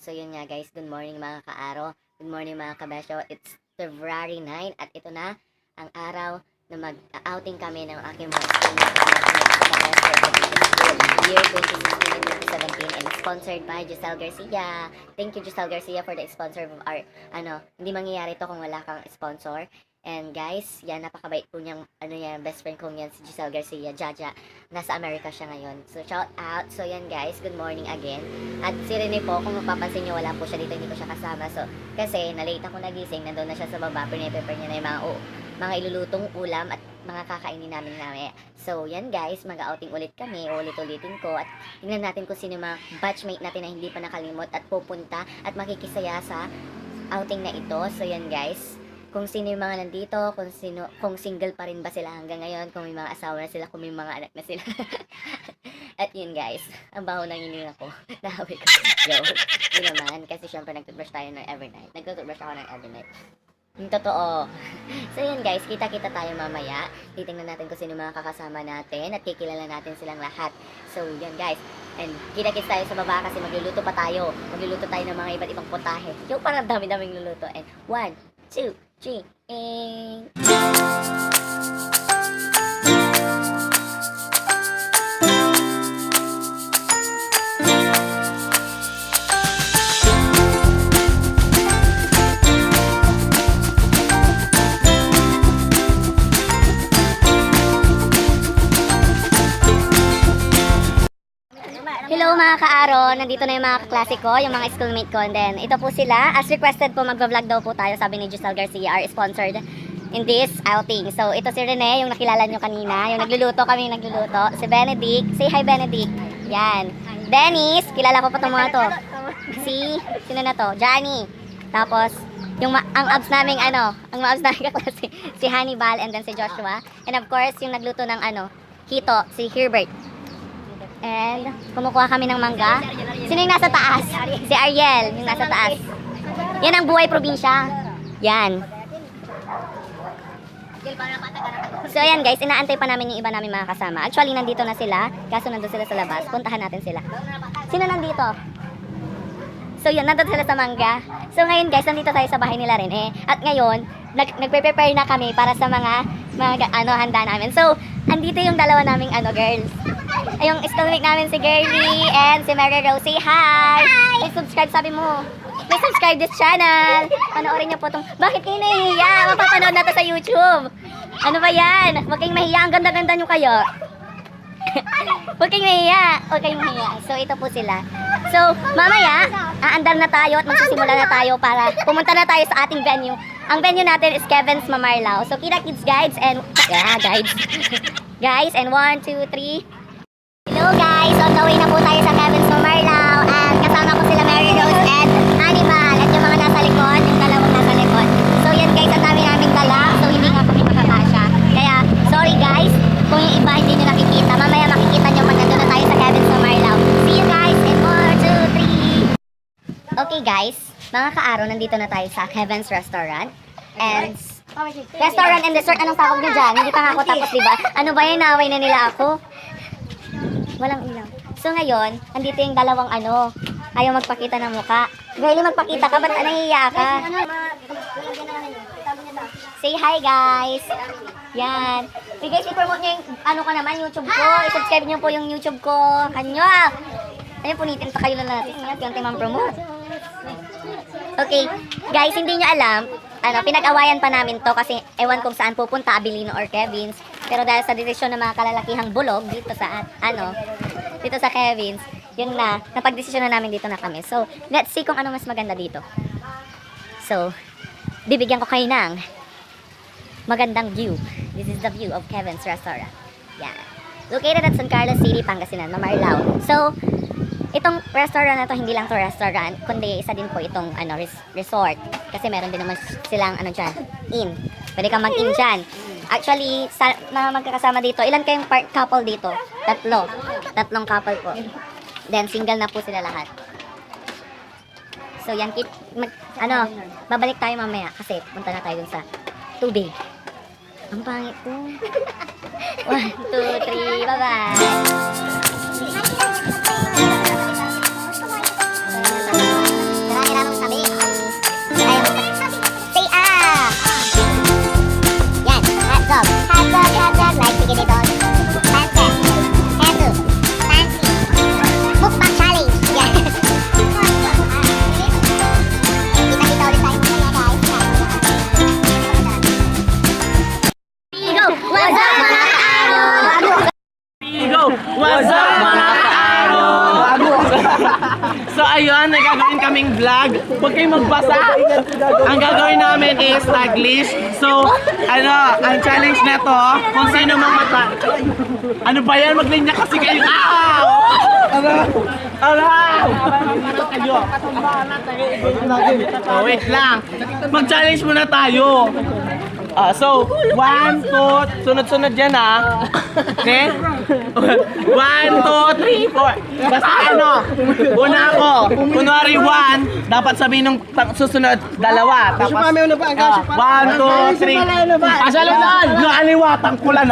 So yun nga guys, good morning mga kaaro. Good morning mga kabesyo. It's February 9 at ito na ang araw na mag-outing kami ng aking mga schoolmates year 2016 and 2017 and sponsored by Giselle Garcia. Thank you Giselle Garcia for the sponsor of our, hindi mangyayari to kung wala kang sponsor. And guys, yan, napakabait po niyang, best friend kong yan, si Giselle Garcia, Jaja. Nasa Amerika siya ngayon. So, shout out. So, yan guys, good morning again. At si Rene po, kung mapapansin niyo, wala po siya dito, hindi ko siya kasama. So, kasi, na-late ako nagising, nandun na siya sa baba, pinaprepare niya na yung mga ilulutong ulam at mga kakainin namin. So, yan guys, mag-outing ulit kami, ulit-ulitin ko. At tingnan natin kung sino mga batchmate natin na hindi pa nakalimot at pupunta at makikisaya sa outing na ito. So, yan guys. Kung sino yung mga nandito, kung single pa rin ba sila hanggang ngayon, kung may mga asawa na sila, kung may mga anak na sila. At yun guys, ang baho ng hiling ako. Nahawi ko. Joke. Yun naman, kasi syempre nagtutbrush tayo ng every night. Nagtutbrush ako ng every night. Yung totoo. So yun guys, kita-kita tayo mamaya. Titingnan natin kung sino mga kakasama natin at kikilala natin silang lahat. So yun guys. And kita-kits tayo sa baba kasi magluluto pa tayo. Magluluto tayo ng mga iba't ibang putahe. Yung parang dami-daming luluto. And 1, 2, 3, and... Hello mga kaaro, nandito na yung mga kaklase ko, yung mga schoolmate ko. And then, ito po sila. As requested po, magva-vlog daw po tayo, sabi ni Giselle Garcia, are sponsored in this outing. So, ito si Rene, yung nakilala nyo kanina. Yung nagluluto kami, nagluluto. Si Benedict. Say hi, Benedict. Yan. Dennis, kilala ko pa itong mga to. Sino na to? Johnny. Tapos, ang abs naming ang mga abs naming kaklase, si Hannibal and then si Joshua. And of course, yung nagluto ng hito, si Herbert. And kumukuha kami ng mangga. Sino yung nasa taas? Si Ariel, yung nasa taas. Yan ang buhay probinsya. Yan. So ayan guys, inaantay pa namin yung iba namin mga kasama. Actually, nandito na sila. Kaso nandun sila sa labas. Puntahan natin sila. Sino nandito? So yun, nandun sila sa mangga. So ngayon guys, nandito tayo sa bahay nila rin At ngayon, nagpe-prepare na kami para sa mga handa namin. So, andito yung dalawa naming girls. Ay, yung schoolmate namin si Girlie and si Mary Rose. Say hi! Please subscribe, sabi mo. Please subscribe this channel. Panoorin niyo po itong... Bakit kayo nahihiya? Mapapanood na to sa YouTube. Ano ba yan? Huwag kayong mahiya. Ang ganda-ganda nyo kayo. Huwag kayong mahiya. Huwag kayong mahiya. So, ito po sila. So, mamaya, aandar na tayo at magsisimula na tayo para pumunta na tayo sa ating venue. Ang venue natin is Kevin's Mamarlao. So, kita-kits guides and... guides. Guys, and 1, 2, 3... Hello guys! On the way na po tayo sa Kevin's Mamarlao at kasama ko sila Mary Rose and Hannibal at yung mga nasa likod, yung dalawang nasa likod. So yan guys, ang dami naming dala, so hindi nga kami makakasya. Kaya sorry guys kung yung iba hindi nyo nakikita. Mamaya makikita nyo pag nandun na tayo sa Kevin's Mamarlao. See you guys in 1, 2, 3! Okay guys, mga kaaro, nandito na tayo sa Kevin's Restaurant and restaurant and dessert. Anong tawag nyo dyan? Hindi pa nga ako tapos diba? Ano ba yan? Naaway na nila ako. Walang ilaw. So ngayon, andito yung dalawang ayaw magpakita ng muka. Girlie, magpakita ka, ba't nahihiya ka? Say hi guys! Yan. So guys, i-promote nyo yung YouTube ko. I-subscribe nyo po yung YouTube ko. Kanyo! Ayun, punitin pa kayo na natin. Yung timang promote. Okay, guys, hindi nyo alam, pinag-awayan pa namin to kasi ewan kung saan pupunta, Abilino or Kevin's. Pero dahil sa desisyon ng mga kalalakihang bulog dito sa dito sa Kevin's, yun na, napag-desisyon na namin dito na kami. So, let's see kung ano mas maganda dito. So, bibigyan ko kayo ng magandang view. This is the view of Kevin's Restaurant. Yeah. Located at San Carlos City, Pangasinan, Mamarlao. So, itong restaurant na to, hindi lang to restaurant, kundi isa din po itong resort. Kasi meron din naman silang dyan, inn. Pwede kang mag-in dyan. Actually, mga magkakasama dito, ilan kayong couple dito? Tatlong couple po. Then, single na po sila lahat. So, yan, babalik tayo mamaya kasi punta na tayo dun sa tubig. Ang pangit ko. 1, 2, 3, bye-bye! ngayon, may gagawin kaming vlog. Huwag kayong magbasa. Ang gagawin namin is Taglish. So, ang challenge na to, kung sino mang mata. Ano ba yan? Maglinya kasi kayo. Ow! Araw! Kayo. Oh, wait lang. Mag-challenge muna tayo. So, 1, 2, sunod-sunod yan Okay? 1, 2, 3, 4. Basta una ako. Kunwari 1, dapat sabihin ng susunod, dalawa. Tapos, 1, 2, 3. Asalunan! Naaliwatan ko lang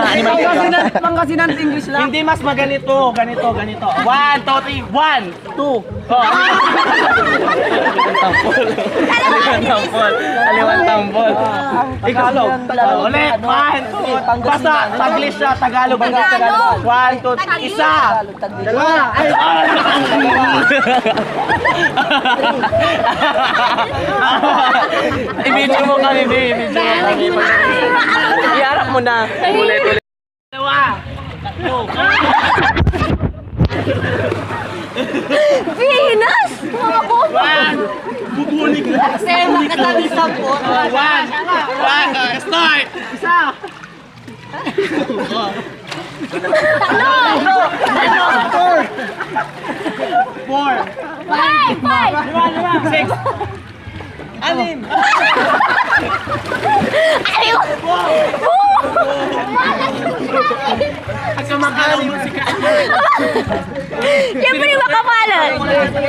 Pangasinan English lang. Hindi mas maganito. Ganito. 1, 2, 3, 1, 2. Aliwan tampol. Ikaw. Ulit. 1, 2. Basta Taglish siya. Tagalog. 1, 2, isa. Dalawa. I-video mo kami, babe. I-harap mo na. Ulit. Dalawa. Venus! Bubulig na. Kasi makatabi sa po. 1, start! Isa! Four! 5! 6! Anim! Ayaw! At kumakalang musika. Siyempre makapalan!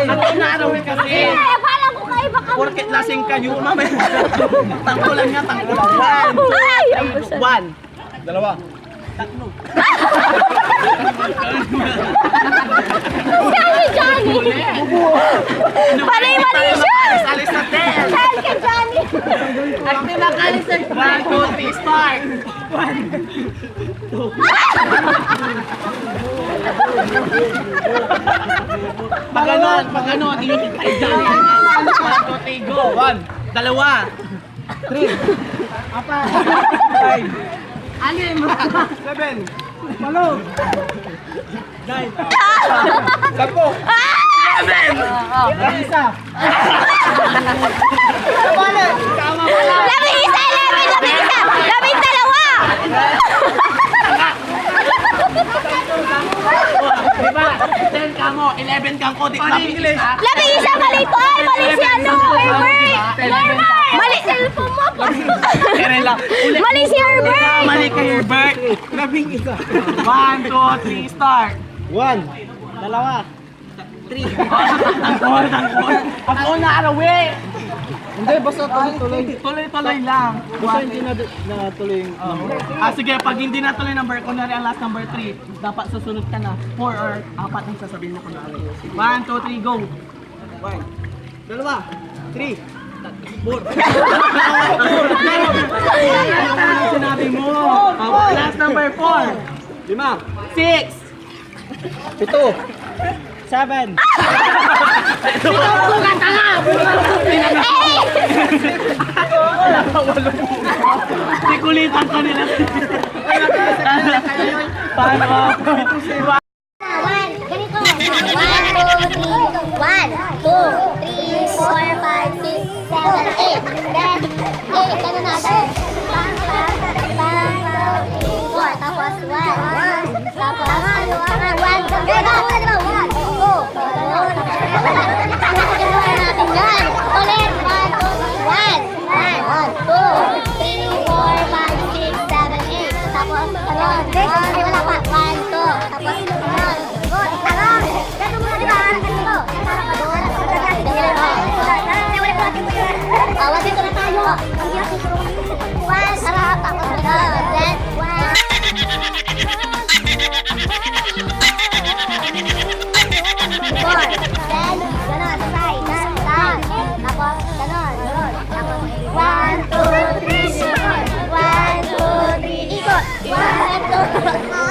Ako narawin kasi. Eh, parang kung kayo baka... Porket lasing kayo, mamaya. Tangkulan nga, tangkulan. Ay! 1, 2, 3, 1. Dalawa. Tatlo. Sabi Johnny! Panay-mali siya! Alis na 10. Saan ka Johnny? At pinakalis sa 1, 2, 3, start! 1. Pag ganon, iikit tayo dyan. 1, 2, 3, go! 1, dalawa. 3, 4, 5, anim. 7, 8, 9, 10, 11, isa. Labing isa! 10 ka mo, 11 kang ko, English. Labing isa! Mali to! Ay, mali si Herbert! Mali! Cellphone mo! Mali si Herbert! Mali kay Herbert. Labing isa. 1, 2, 3, start. 1, dalawa. 3. Tangkol. Ako na arawi. Hindi, basta tuloy-tuloy. Tuloy-tuloy lang. Basta hindi na-tuloy yung number. Sige, pag hindi natuloy number, kunwari ang last number 3, dapat susunod ka na. 4 or 4 ang sasabihin mo kunwari. 1, 2, 3, go. 1, dalawa, 3, 4. Ano sinabi mo? Last number 4. 5, 6, 7. Pinagbukan ka nga! Tikulitan ka nila. Paano? Ganito. 1, 2, 3. 1, 2, 3, 4, 5, 6, 7, 8. Then, 8. Ano natin? 4. Tapos 1. Tapos 1. Ulit. 1, 2, 3, 4, 5, 6, 7, 8. Tapos, ganon. Ay, wala pa. 1, 2. Tapos, ganon. Good. Tarong. Gato mo na, di ba? Ganito. Tarong ka doon. Wag dito na tayo. 1, sarap. Tapos, ganon. Then, 4. Then, ganon. Side. Tapos, ganon. Tapos, 1, 2, 3, 1, 2, 3, ikot. 1, 2,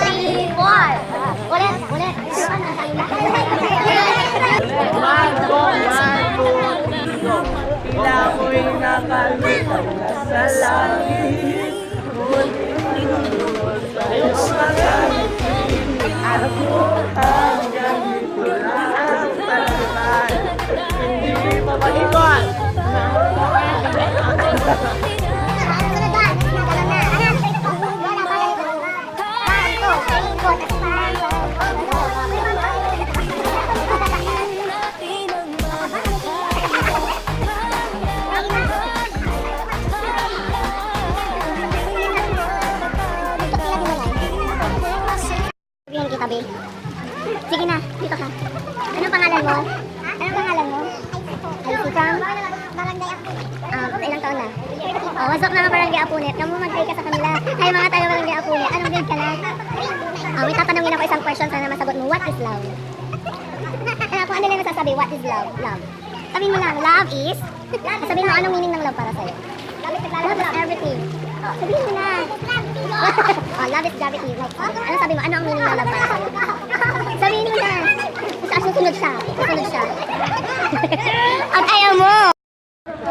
3, 4. Ulit. Tila ko'y nakalimutan na sa langit. Ako hanggang dito lang ang pagkakas. Sabihin kita, Be. Sige na, dito ka. Anong pangalan mo? Anong pangalan mo? Ay, si Cam? Ilang taon na? Oh, what's up mga Barangay Apunet? Kamu mag-try ka sa kanila. Hi mga taga Barangay Apunet. Anong grade ka na? May tatanungin ako isang question, sana masagot mo. What is love? Kung ano lang masasabi, what is love? Love. Sabihin mo lang, love is? Sabihin mo, anong meaning ng love para sa'yo? Love is everything. Sabihin mo na. Love is gravity. Like, ano sabi mo? Ano ang meaning ng love para sa'yo? Sabihin mo na. Susunod siya. Susunod siya. At ayaw mo.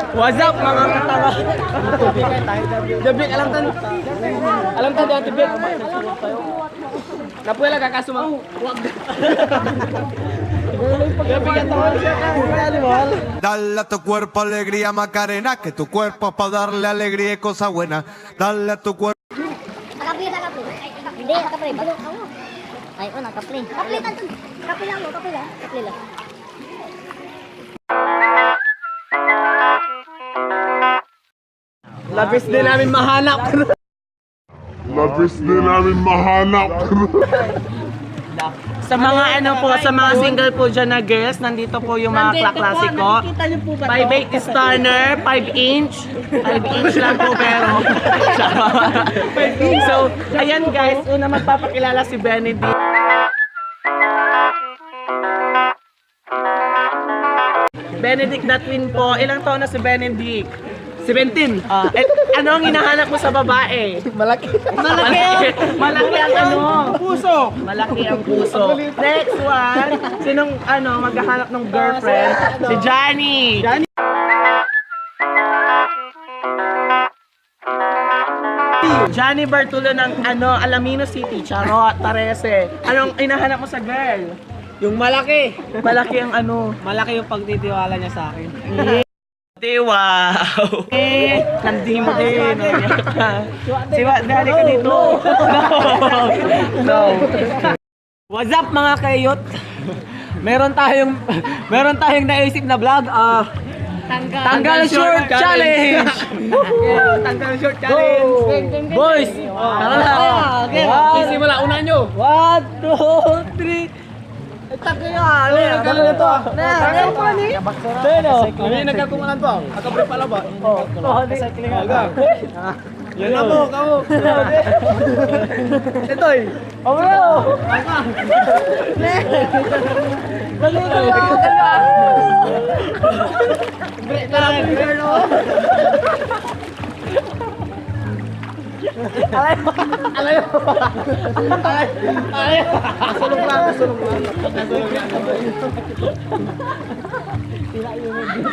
What's up mga katawa? Dabik, alam tan. Alam tan dati Dabik. Napuela kakasumang. Dale a tu cuerpo alegría Macarena, que tu cuerpo es para darle alegría y cosas buenas. Dale a tu cuerpo. Nakaplay. Hindi, nakaplay. Bago ako. Ay, nakaplay. Kaplay lang. Kaplay lang. Kaplay lang. Labis din namin mahanap. Sa mga ano po, sa mga single po dyan na girls, nandito po yung mga klasiko. 5'8" Starner, 5" 5" lang po pero. So, ayan guys, una magpapakilala si Benedict. Benedict na twin po. Ilang taon na si Benedict? 17. Ano ang hinahanap mo sa babae? Malaki ang ano? Puso. Malaki ang puso. Next one. Sinong maghahanap ng girlfriend? Si Johnny. Johnny Bartulo ng Alamino City. Charot, Tarese. Anong hinahanap mo sa girl? Yung malaki. Malaki ang Malaki yung pagtitiwala niya sa akin. Wow! Nandi mo din. Siwa, dali ka dito. No. What's up mga kayot? Meron tayong naisip na vlog. Tanggal short challenge. Tanggal short challenge. Boys, tara na. Sisimula una nyo. 1, 2, 3. Tagay gano'n ito. Ano yung nagkakumalan to? Akabre pala ba? Oo. Recycling aga. Yan na mo, kamo. Itoy. Omro. Balik ka lang. Break lang. Alayo. Sulong lang. Tila yun.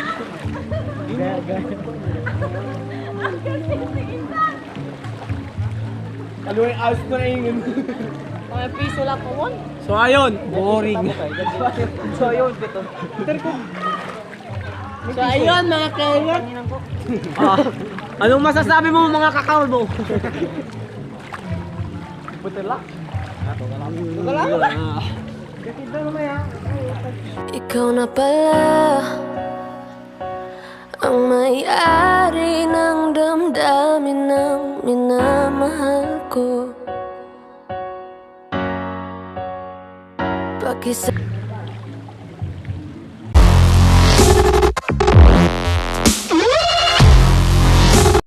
Kaluwi aus na yun. May piso lang po mo. So ayun, boring. So ayun, dito. So ayun mga kailan. Anong masasabi mo mga kakao mo? Butela? Ikaw na pala ang may-ari ng damdamin ng minamahal ko. Pakisa